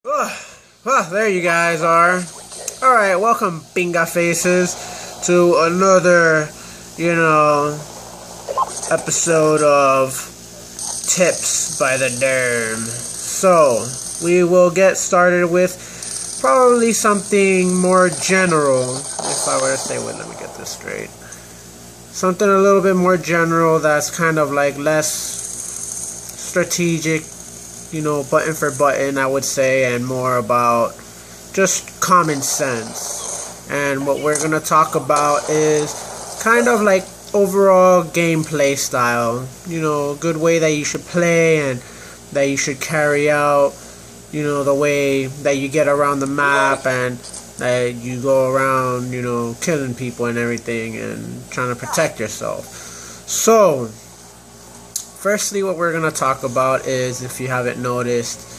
There you guys are. Alright, welcome Binga Faces to another, episode of Tips by the Derm. So, we will get started with probably something more general. If I were to say, wait, let me get this straight. Something a little bit more general that's kind of like less strategic, button for button, I would say, and more about just common sense. And what we're going to talk about is kind of like overall gameplay style. A good way that you should play and that you should carry out, the way that you get around the map and that you go around, killing people and everything and trying to protect yourself. So, firstly, what we're going to talk about is, if you haven't noticed,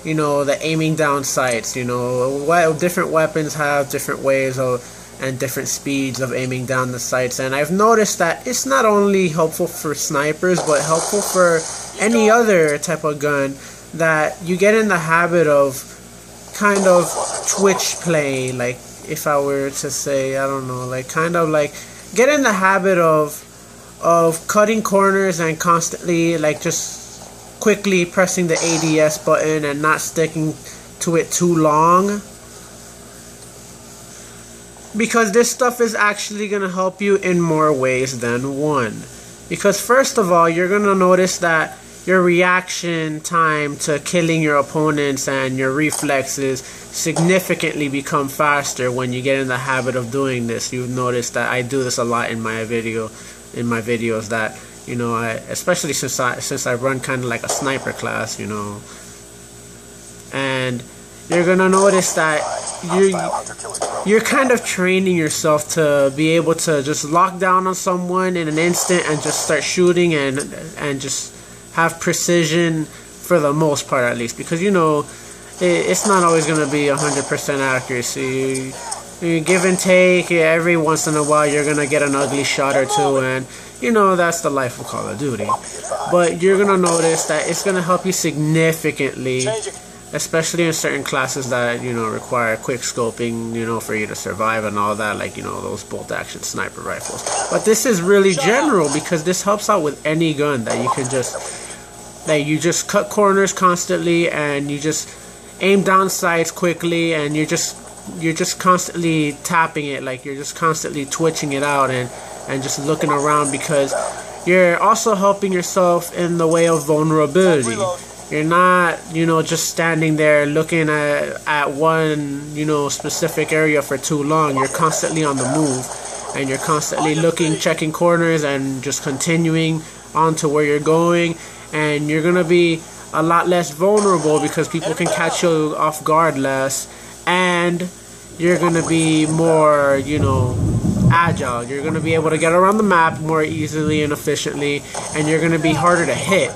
the aiming down sights. Different weapons have different ways of and different speeds of aiming down the sights, and I've noticed that it's not only helpful for snipers but helpful for any other type of gun, that you get in the habit of kind of twitch play. Like, if I were to say, I don't know, like kind of like get in the habit of cutting corners and constantly like just quickly pressing the ADS button and not sticking to it too long, because this stuff is actually going to help you in more ways than one. Because first of all, you're going to notice that your reaction time to killing your opponents and your reflexes significantly become faster when you get in the habit of doing this. You've noticed that I do this a lot in my videos, that especially since I run kind of like a sniper class, and you're gonna notice that you're kind of training yourself to be able to just lock down on someone in an instant and just start shooting and just have precision for the most part, at least, because it's not always gonna be 100% accuracy. You give and take. Every once in a while you're gonna get an ugly shot or two, and that's the life of Call of Duty. But you're gonna notice that it's gonna help you significantly, especially in certain classes that require quick scoping, for you to survive and all that, like those bolt action sniper rifles. But this is really general, because this helps out with any gun, that you can you just cut corners constantly, and you just aim down sights quickly, and you're just constantly tapping it, like you're just constantly twitching it out and just looking around, because you're also helping yourself in the way of vulnerability. You're not, just standing there looking at one, specific area for too long. You're constantly on the move, and you're constantly looking, checking corners, and just continuing on to where you're going, and you're gonna be a lot less vulnerable because people can catch you off guard less, and you're gonna be more, agile. You're gonna be able to get around the map more easily and efficiently, and you're gonna be harder to hit.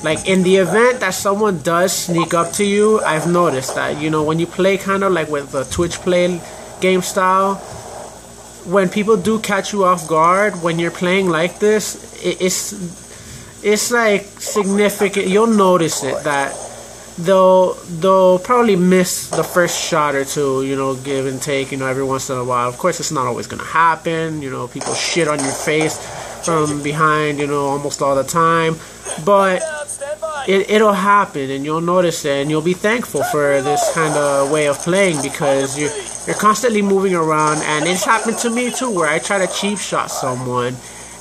Like, in the event that someone does sneak up to you, I've noticed that, when you play kind of like with the Twitch play game style, when people do catch you off guard, when you're playing like this, it's like significant. You'll notice it, that they'll probably miss the first shot or two, give and take, every once in a while. Of course, it's not always gonna happen. People shit on your face from behind, almost all the time, but it'll happen, and you'll notice it, and you'll be thankful for this kind of way of playing, because you're constantly moving around. And it's happened to me too, where I try to cheap shot someone,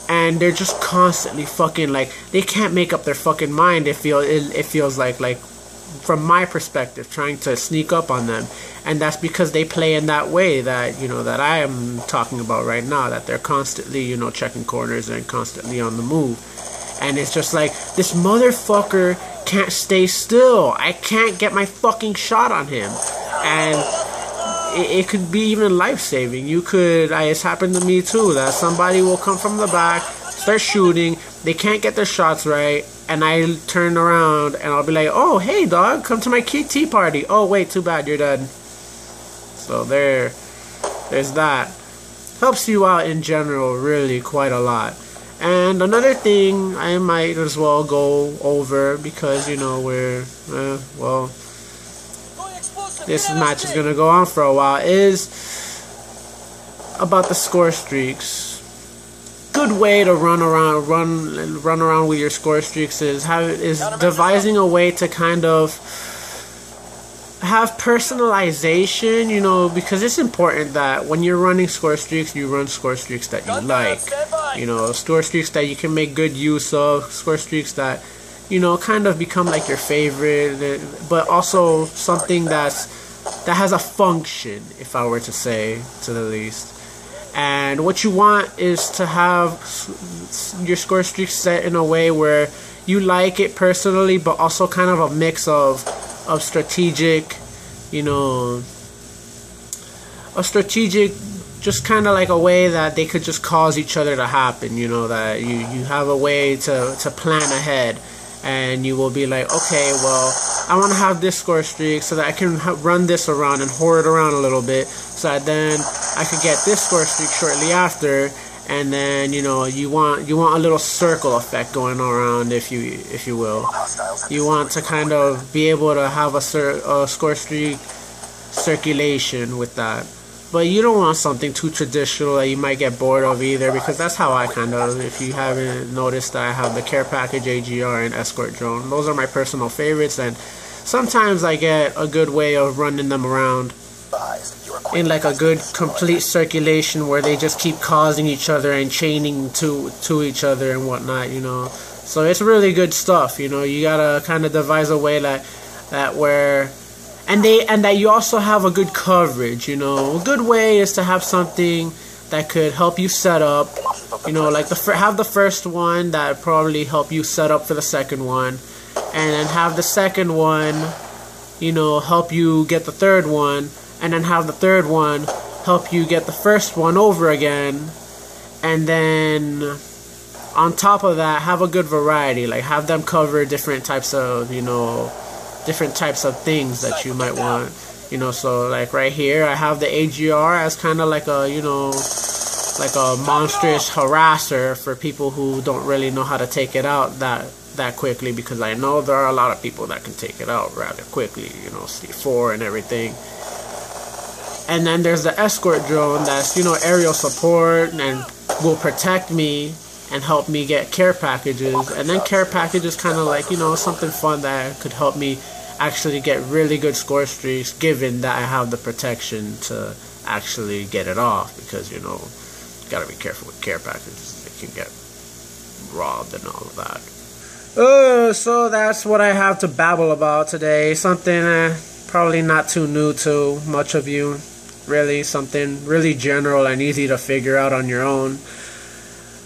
and they're just constantly fucking, like, they can't make up their fucking mind. It feels like from my perspective, trying to sneak up on them, and that's because they play in that way that that I am talking about right now, that they're constantly checking corners and constantly on the move. And it's just like, this motherfucker can't stay still. I can't get my fucking shot on him, and it could be even life-saving. It's happened to me too, that somebody will come from the back, start shooting, they can't get their shots right, and I turn around and I'll be like, oh, hey dog, come to my tea party. Oh wait, too bad, you're dead. So there's that. Helps you out in general really quite a lot. And another thing I might as well go over, because we're well, this match is gonna go on for a while is about the score streaks. Good way to run around with your score streaks is devising a way to kind of have personalization, you know, because it's important that when you're running score streaks, you run score streaks that you like, you know, score streaks that you can make good use of, score streaks that, you know, kind of become like your favorite, but also something that has a function, if I were to say, to the least. And what you want is to have your score streak set in a way where you like it personally, but also kind of a mix of strategic, you know, just kind of like a way that they could just cause each other to happen, you know, that you have a way to plan ahead. And you will be like, okay, well, I want to have this score streak so that I can run this around and hoard around a little bit, so that then I could get this score streak shortly after. And then, you know, you want a little circle effect going around, if you will. You want to kind of be able to have a score streak circulation with that. But you don't want something too traditional that you might get bored of either, because that's how I kind of, if you haven't noticed, that I have the care package, AGR, and escort drone. Those are my personal favorites, and sometimes I get a good way of running them around in like a good complete circulation where they just keep causing each other and chaining to each other and whatnot, you know. So it's really good stuff, you know. You gotta kind of devise a way that where and that you also have a good coverage, you know. A good way is to have something that could help you set up, you know, like have the first one that probably help you set up for the second one, and then have the second one, you know, help you get the third one, and then have the third one help you get the first one over again, and then on top of that, have a good variety, like have them cover different types of, you know, different types of things that you might want, you know. So like right here, I have the AGR as kind of like a, you know, like a monstrous harasser for people who don't really know how to take it out that quickly, because I know there are a lot of people that can take it out rather quickly, you know, C4 and everything. And then there's the escort drone that's, you know, aerial support and will protect me and help me get care packages. And then care packages kind of like, you know, something fun that could help me actually get really good score streaks, given that I have the protection to actually get it off, because, you know, you gotta be careful with care packages. They can get robbed and all of that. So that's what I have to babble about today. Something probably not too new to much of you. Really, something really general and easy to figure out on your own.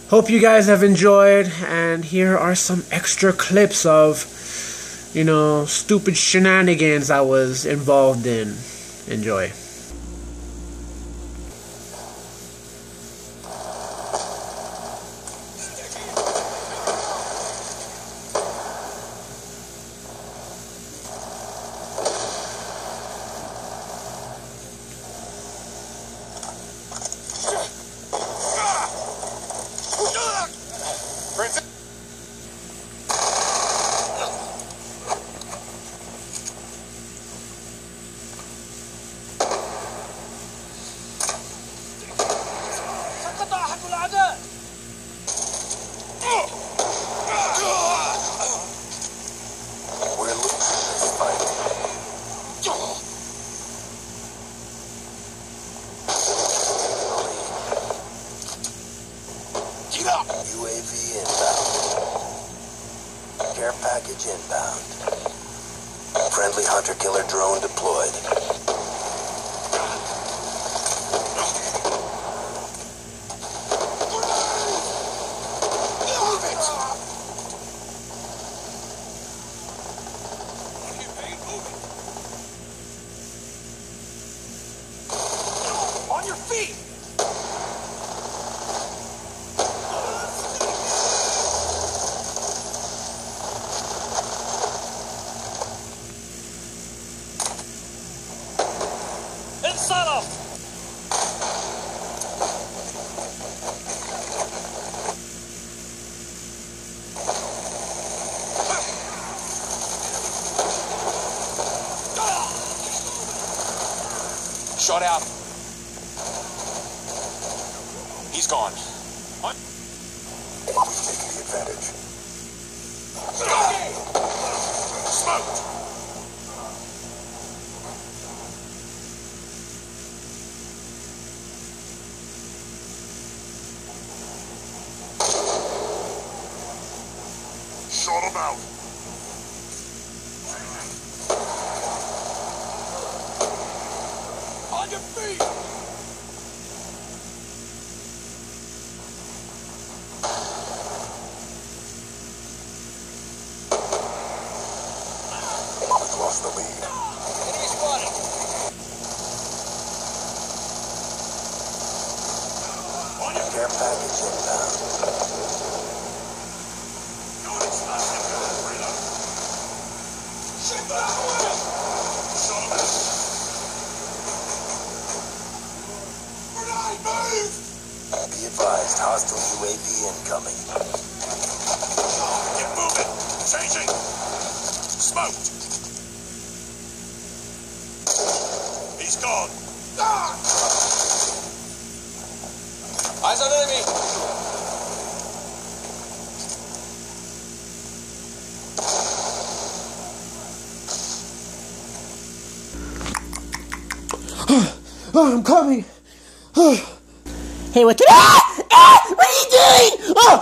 Hope you guys have enjoyed, and here are some extra clips of, you know, stupid shenanigans I was involved in. Enjoy. UAV inbound. Care package inbound. Friendly hunter-killer drone deployed. On your feet! Inside Shot out. He's gone. What? We've taken the advantage. Smoked. Shot him out. On your feet. We've lost the lead. Enemy spotted. On your Care package inbound. Be advised, hostile UAV incoming. Get moving. Changing. Smoked. He's gone. Eyes on enemy. Oh, I'm coming. Hey, what the? What are you doing? Oh,